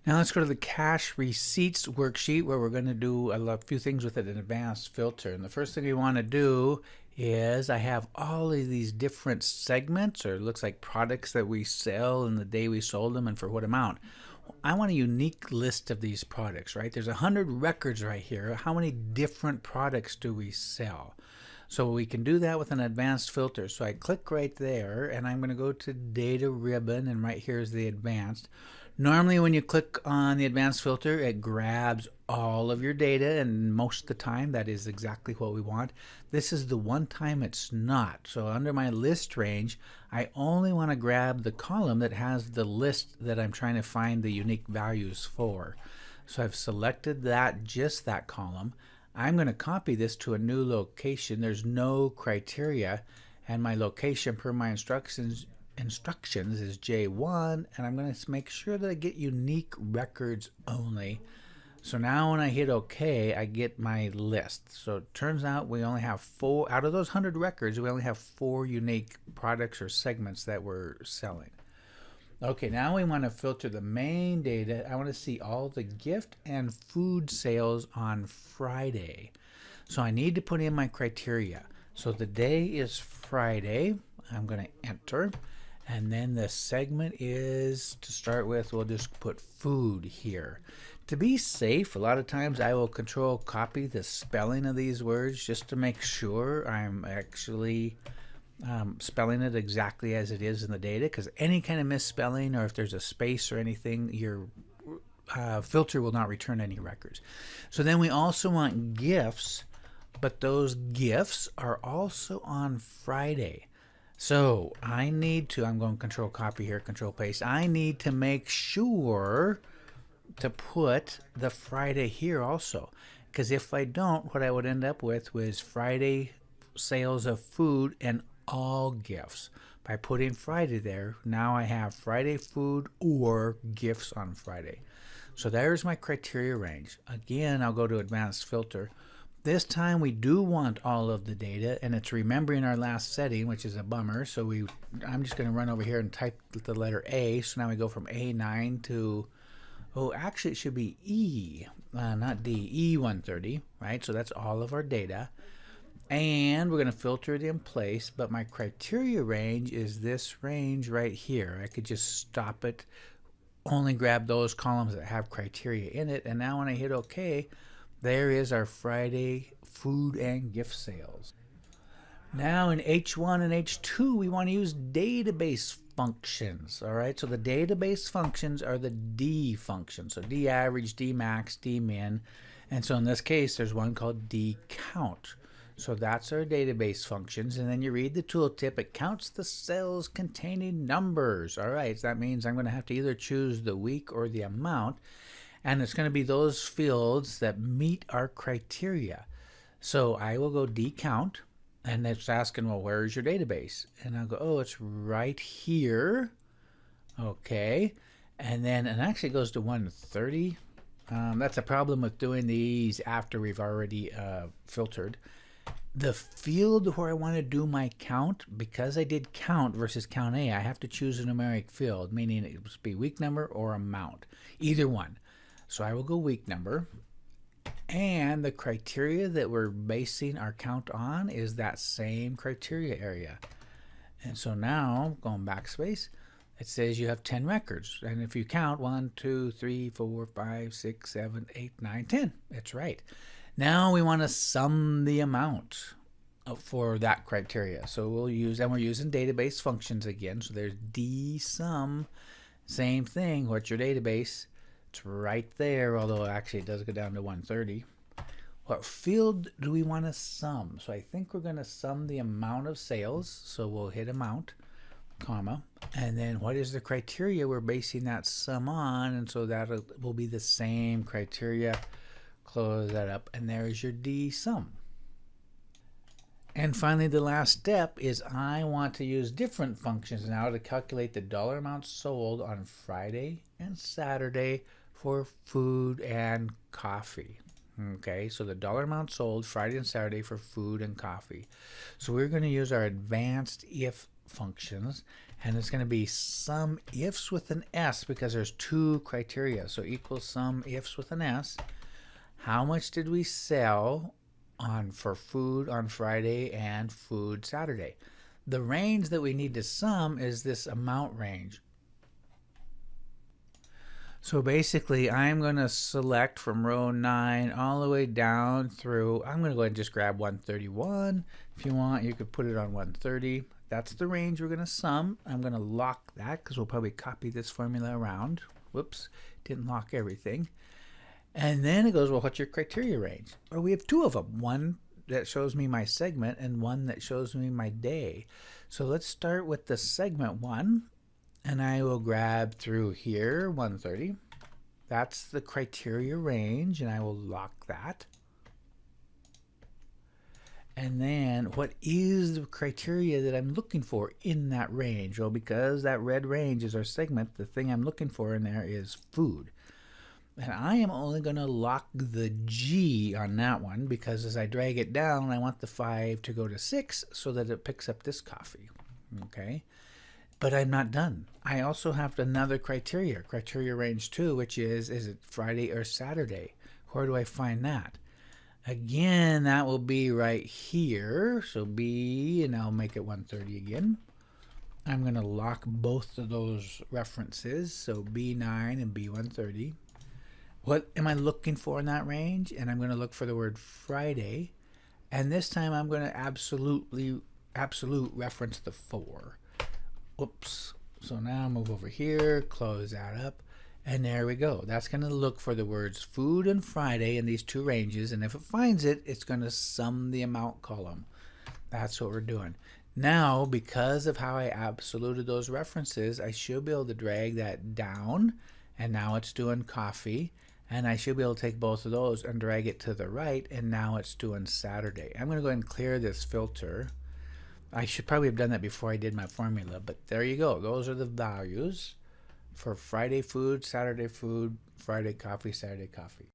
Now let's go to the cash receipts worksheet where we're going to do a few things with an advanced filter. And the first thing we want to do is I have all of these different segments, or it looks like products that we sell and the day we sold them and for what amount. I want a unique list of these products, right? There's 100 records right here. How many different products do we sell? So we can do that with an advanced filter. So I click right there and I'm going to go to data ribbon, and right here is the advanced. Normally when you click on the advanced filter, it grabs all of your data, and most of the time that is exactly what we want. This is the one time it's not. So under my list range, I only want to grab the column that has the list that I'm trying to find the unique values for. So I've selected that, just that column. I'm going to copy this to a new location. There's no criteria, and my location per my instructions is J1, and I'm going to make sure that I get unique records only. So now when I hit OK, I get my list. So it turns out we only have 4 out of those 100 records. We only have 4 unique products or segments that we're selling. Okay, now we want to filter the main data. I want to see all the gift and food sales on Friday. So I need to put in my criteria. So the day is Friday. I'm going to enter. And then the segment is, to start with, we'll just put food here. To be safe, a lot of times I will control copy the spelling of these words just to make sure I'm actually spelling it exactly as it is in the data, because any kind of misspelling, or if there's a space or anything, your filter will not return any records. So then we also want gifts, but those gifts are also on Friday. So I need to, I'm going to control copy here, control paste. I need to make sure to put the Friday here also, because if I don't, what I would end up with was Friday sales of food and all gifts. By putting Friday there, now I have Friday food or gifts on Friday. So there's my criteria range. Again, I'll go to advanced filter. This time we do want all of the data, and it's remembering our last setting, which is a bummer. So I'm just going to run over here and type the letter A. So now we go from A9 to, oh, actually it should be E, not D, E130, right? So that's all of our data. And we're going to filter it in place, but my criteria range is this range right here. I could just stop it, only grab those columns that have criteria in it, and now when I hit OK, there is our Friday food and gift sales. Now in H1 and H2, we want to use database functions. All right, so the database functions are the D functions. So D average, D max, D min. And so in this case, there's one called D count. So that's our database functions. And then you read the tooltip. It counts the cells containing numbers. All right, so that means I'm going to have to either choose the week or the amount. And it's going to be those fields that meet our criteria. So I will go D count, and it's asking, well, where is your database? And I'll go, oh, it's right here. Okay. And then it actually goes to 130. That's a problem with doing these after we've already filtered. The field where I want to do my count, because I did count versus count A, I have to choose a numeric field, meaning it must be week number or amount, either one. So I will go week number, and the criteria that we're basing our count on is that same criteria area. And so now, going backspace, it says you have 10 records. And if you count 1, 2, 3, 4, 5, 6, 7, 8, 9, 10, it's right. Now we want to sum the amount for that criteria. So we'll use, and we're using database functions again. So there's dsum, same thing. What's your database? It's right there, although actually it does go down to 130. What field do we want to sum? So I think we're going to sum the amount of sales. So we'll hit amount, comma, and then what is the criteria we're basing that sum on? And so that will be the same criteria. Close that up, and there's your dsum. And finally, the last step is I want to use different functions now to calculate the dollar amount sold on Friday and Saturday for food and coffee. Okay, so the dollar amount sold Friday and Saturday for food and coffee. So we're going to use our advanced if functions, And it's going to be sum ifs with an S because there's two criteria. So equals sum ifs with an S. How much did we sell for food on Friday and food Saturday? The range that we need to sum is this amount range. So basically, I'm going to select from row 9 all the way down through, I'm going to go ahead and just grab 131. If you want, you could put it on 130. That's the range we're going to sum. I'm going to lock that because we'll probably copy this formula around. Whoops, didn't lock everything. And then it goes, well, what's your criteria range? Well, we have two of them. One that shows me my segment and one that shows me my day. So let's start with the segment one. And I will grab through here 130. That's the criteria range, and I will lock that. And then what is the criteria that I'm looking for in that range? Well, because that red range is our segment, the thing I'm looking for in there is food. And I am only going to lock the G on that one because as I drag it down, I want the 5 to go to 6 so that it picks up this coffee. Okay. But I'm not done. I also have another criteria range 2, which is it Friday or Saturday? Where do I find that? Again, that will be right here. So B, and I'll make it 130 again. I'm going to lock both of those references, so B9 and B130. What am I looking for in that range? And I'm going to look for the word Friday. And this time I'm going to absolute reference the 4. Whoops. So now I'll move over here, close that up, and there we go. That's going to look for the words food and Friday in these two ranges, and if it finds it, it's going to sum the amount column. That's what we're doing. Now, because of how I absoluted those references, I should be able to drag that down, and now it's doing coffee, and I should be able to take both of those and drag it to the right, and now it's doing Saturday. I'm going to go ahead and clear this filter. I should probably have done that before I did my formula, but there you go. Those are the values for Friday food, Saturday food, Friday coffee, Saturday coffee.